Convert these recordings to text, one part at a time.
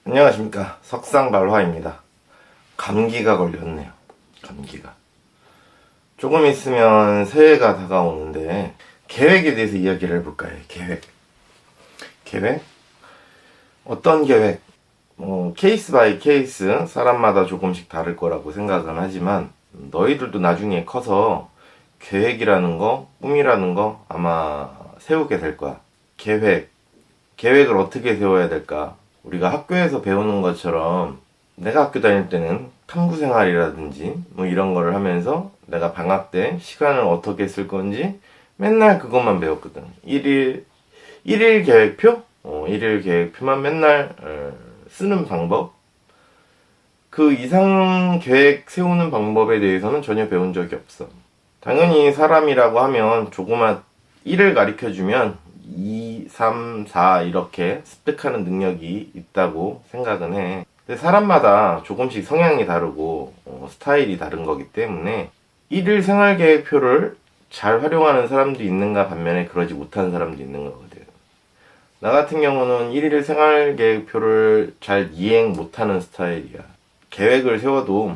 안녕하십니까, 석상발화입니다. 감기가 걸렸네요. 감기가. 조금 있으면 새해가 다가오는데 계획에 대해서 이야기를 해볼까요? 계획? 어떤 계획? 케이스 바이 케이스 사람마다 조금씩 다를 거라고 생각은 하지만 너희들도 나중에 커서 계획이라는 거, 꿈이라는 거 아마 세우게 될 거야. 계획을 어떻게 세워야 될까? 우리가 학교에서 배우는 것처럼 내가 학교 다닐 때는 탐구 생활이라든지 뭐 이런 거를 하면서 내가 방학 때 시간을 어떻게 쓸 건지 맨날 그것만 배웠거든. 일일 계획표? 일일 계획표만 맨날 쓰는 방법? 그 이상 계획 세우는 방법에 대해서는 전혀 배운 적이 없어. 당연히 사람이라고 하면 조그만 1을 가르쳐주면 2, 3, 4 이렇게 습득하는 능력이 있다고 생각은 해. 근데 사람마다 조금씩 성향이 다르고 스타일이 다른 거기 때문에 1일 생활계획표를 잘 활용하는 사람도 있는가 반면에 그러지 못하는 사람도 있는 거거든. 나 같은 경우는 1일 생활계획표를 잘 이행 못하는 스타일이야. 계획을 세워도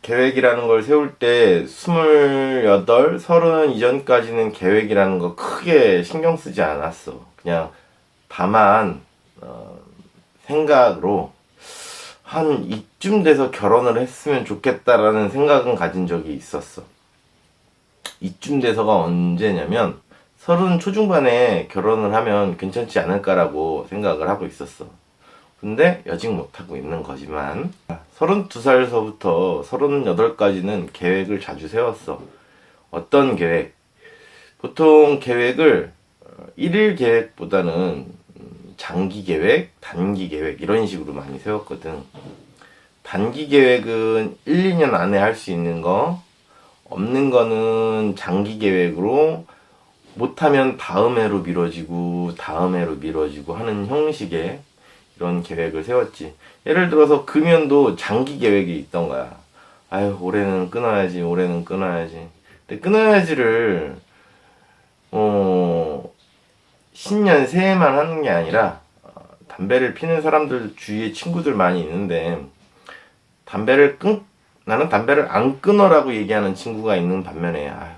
계획이라는 걸 세울 때 28, 30 이전까지는 계획이라는 거 크게 신경 쓰지 않았어. 그냥 다만 생각으로 한 이쯤 돼서 결혼을 했으면 좋겠다라는 생각은 가진 적이 있었어. 이쯤 돼서가 언제냐면 30 초중반에 결혼을 하면 괜찮지 않을까라고 생각을 하고 있었어. 근데 여직 못하고 있는 거지만 32살서부터 38까지는 계획을 자주 세웠어. 어떤 계획? 보통 계획을 1일 계획보다는 장기 계획, 단기 계획 이런 식으로 많이 세웠거든. 단기 계획은 1, 2년 안에 할 수 있는 거, 없는 거는 장기 계획으로 못하면 다음 해로 미뤄지고 하는 형식의 이런 계획을 세웠지. 예를 들어서 금연도 장기 계획이 있던 거야. 아유, 올해는 끊어야지. 근데 끊어야지를 신년 새해만 하는 게 아니라 담배를 피는 사람들 주위에 친구들 많이 있는데 나는 담배를 안 끊어라고 얘기하는 친구가 있는 반면에 아유,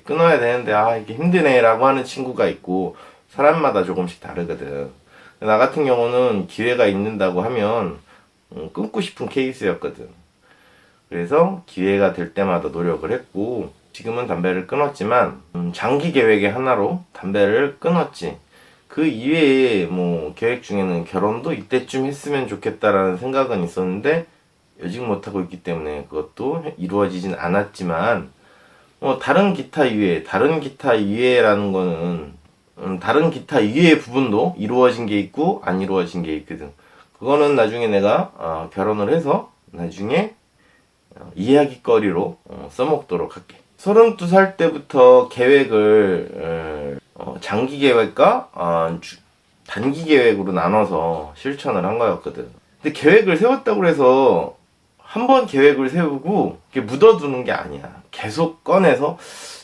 끊어야 되는데 이게 힘드네라고 하는 친구가 있고 사람마다 조금씩 다르거든. 나 같은 경우는 기회가 있는다고 하면 끊고 싶은 케이스였거든. 그래서 기회가 될 때마다 노력을 했고 지금은 담배를 끊었지만 장기 계획의 하나로 담배를 끊었지. 그 이외에 뭐 계획 중에는 결혼도 이때쯤 했으면 좋겠다라는 생각은 있었는데 여직 못하고 있기 때문에 그것도 이루어지진 않았지만 다른 기타 이외라는 거는 다른 기타 이외의 부분도 이루어진 게 있고 안 이루어진 게 있거든. 그거는 나중에 내가 결혼을 해서 나중에 이야기거리로 써먹도록 할게. 32살 때부터 계획을 장기 계획과 단기 계획으로 나눠서 실천을 한 거였거든. 근데 계획을 세웠다고 해서 한 번 계획을 세우고 묻어두는 게 아니야. 계속 꺼내서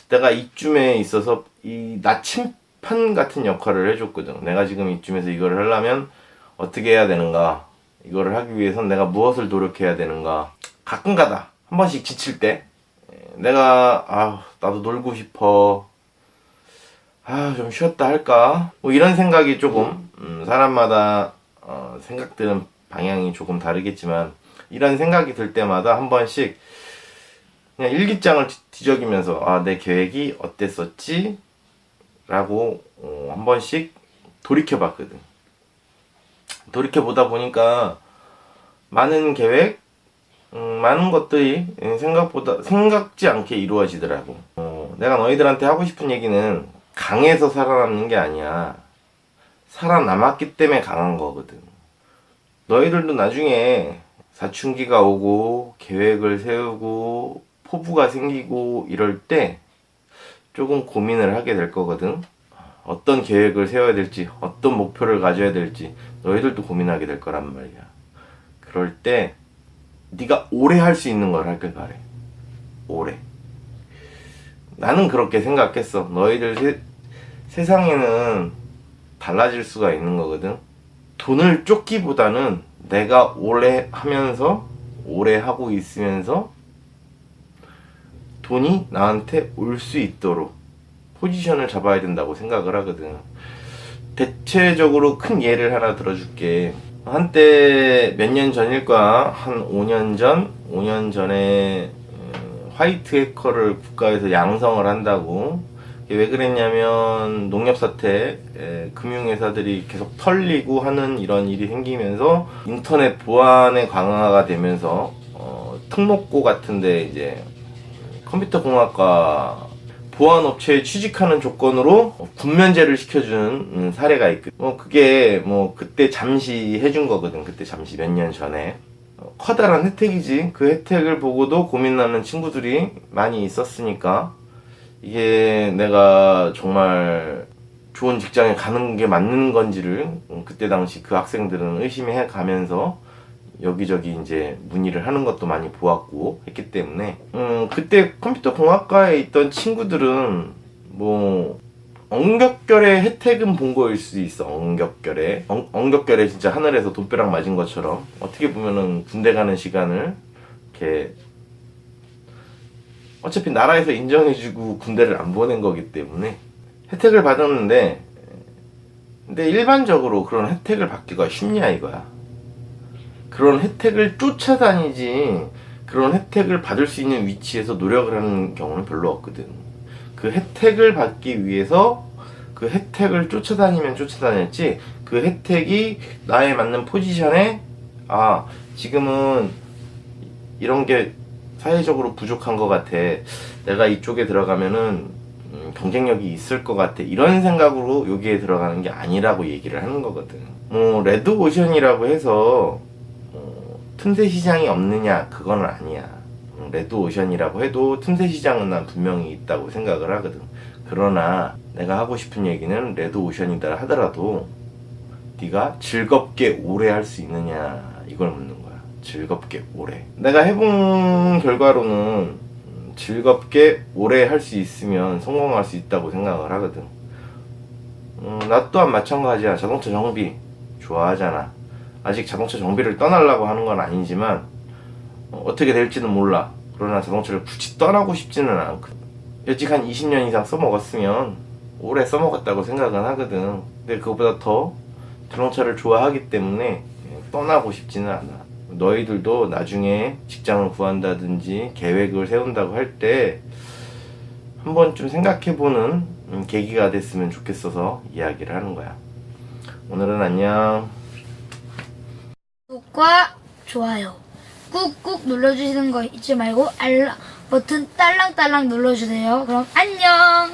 내가 이쯤에 있어서 이 나침판 같은 역할을 해줬거든. 내가 지금 이쯤에서 이거를 하려면 어떻게 해야 되는가, 이거를 하기 위해선 내가 무엇을 노력해야 되는가. 가끔가다 한 번씩 지칠 때 내가 나도 놀고 싶어, 좀 쉬었다 할까, 뭐 이런 생각이 조금 사람마다 생각드는 방향이 조금 다르겠지만 이런 생각이 들 때마다 한 번씩 그냥 일기장을 뒤적이면서 내 계획이 어땠었지? 라고 한 번씩 돌이켜봤거든. 돌이켜보다 보니까 많은 계획, 많은 것들이 생각지 않게 이루어지더라고. 내가 너희들한테 하고 싶은 얘기는 강해서 살아남는 게 아니야. 살아남았기 때문에 강한 거거든. 너희들도 나중에 사춘기가 오고 계획을 세우고 포부가 생기고 이럴 때 조금 고민을 하게 될 거거든. 어떤 계획을 세워야 될지, 어떤 목표를 가져야 될지 너희들도 고민하게 될 거란 말이야. 그럴 때 네가 오래 할 수 있는 걸 하길 바래. 오래. 나는 그렇게 생각했어. 너희들 세상에는 달라질 수가 있는 거거든. 돈을 쫓기보다는 내가 오래 하면서 오래 하고 있으면서 돈이 나한테 올 수 있도록 포지션을 잡아야 된다고 생각을 하거든. 대체적으로 큰 예를 하나 들어줄게. 한때 몇 년 전일 거야. 한 5년 전? 5년 전에 화이트 해커를 국가에서 양성을 한다고. 왜 그랬냐면 농협 사태, 금융회사들이 계속 털리고 하는 이런 일이 생기면서 인터넷 보안의 강화가 되면서 특목고 같은데 이제 컴퓨터 공학과 보안업체에 취직하는 조건으로 군면제를 시켜준 사례가 있거든. 그게 그때 잠시 해준 거거든. 그때 잠시 몇 년 전에. 커다란 혜택이지. 그 혜택을 보고도 고민나는 친구들이 많이 있었으니까 이게 내가 정말 좋은 직장에 가는 게 맞는 건지를 그때 당시 그 학생들은 의심해 가면서 여기저기 이제 문의를 하는 것도 많이 보았고 했기 때문에 그때 컴퓨터 공학과에 있던 친구들은 엉겹결에 혜택은 본 거일 수 있어. 엉겹결에 진짜 하늘에서 돈벼락 맞은 것처럼 어떻게 보면은 군대 가는 시간을 이렇게 어차피 나라에서 인정해주고 군대를 안 보낸 거기 때문에 혜택을 받았는데, 근데 일반적으로 그런 혜택을 받기가 쉽냐 이거야. 그런 혜택을 쫓아다니지 그런 혜택을 받을 수 있는 위치에서 노력을 하는 경우는 별로 없거든. 그 혜택을 받기 위해서 그 혜택을 쫓아다니면 쫓아다녔지, 그 혜택이 나에 맞는 포지션에 지금은 이런 게 사회적으로 부족한 것 같아, 내가 이쪽에 들어가면은 경쟁력이 있을 것 같아, 이런 생각으로 여기에 들어가는 게 아니라고 얘기를 하는 거거든. 레드오션이라고 해서 틈새 시장이 없느냐, 그건 아니야. 레드오션이라고 해도 틈새 시장은 난 분명히 있다고 생각을 하거든. 그러나 내가 하고 싶은 얘기는 레드오션이다 하더라도 네가 즐겁게 오래 할 수 있느냐, 이걸 묻는 거야. 즐겁게 오래. 내가 해본 결과로는 즐겁게 오래 할 수 있으면 성공할 수 있다고 생각을 하거든. 나 또한 마찬가지야. 자동차 정비 좋아하잖아. 아직 자동차 정비를 떠나려고 하는 건 아니지만 어떻게 될지는 몰라. 그러나 자동차를 굳이 떠나고 싶지는 않고, 여직 한 20년 이상 써먹었으면 오래 써먹었다고 생각은 하거든. 근데 그거보다 더 자동차를 좋아하기 때문에 떠나고 싶지는 않아. 너희들도 나중에 직장을 구한다든지 계획을 세운다고 할 때 한 번쯤 생각해보는 계기가 됐으면 좋겠어서 이야기를 하는 거야. 오늘은 안녕. 구독과 좋아요 꾹꾹 눌러주시는 거 잊지 말고 알람 버튼 딸랑딸랑 눌러주세요. 그럼 안녕.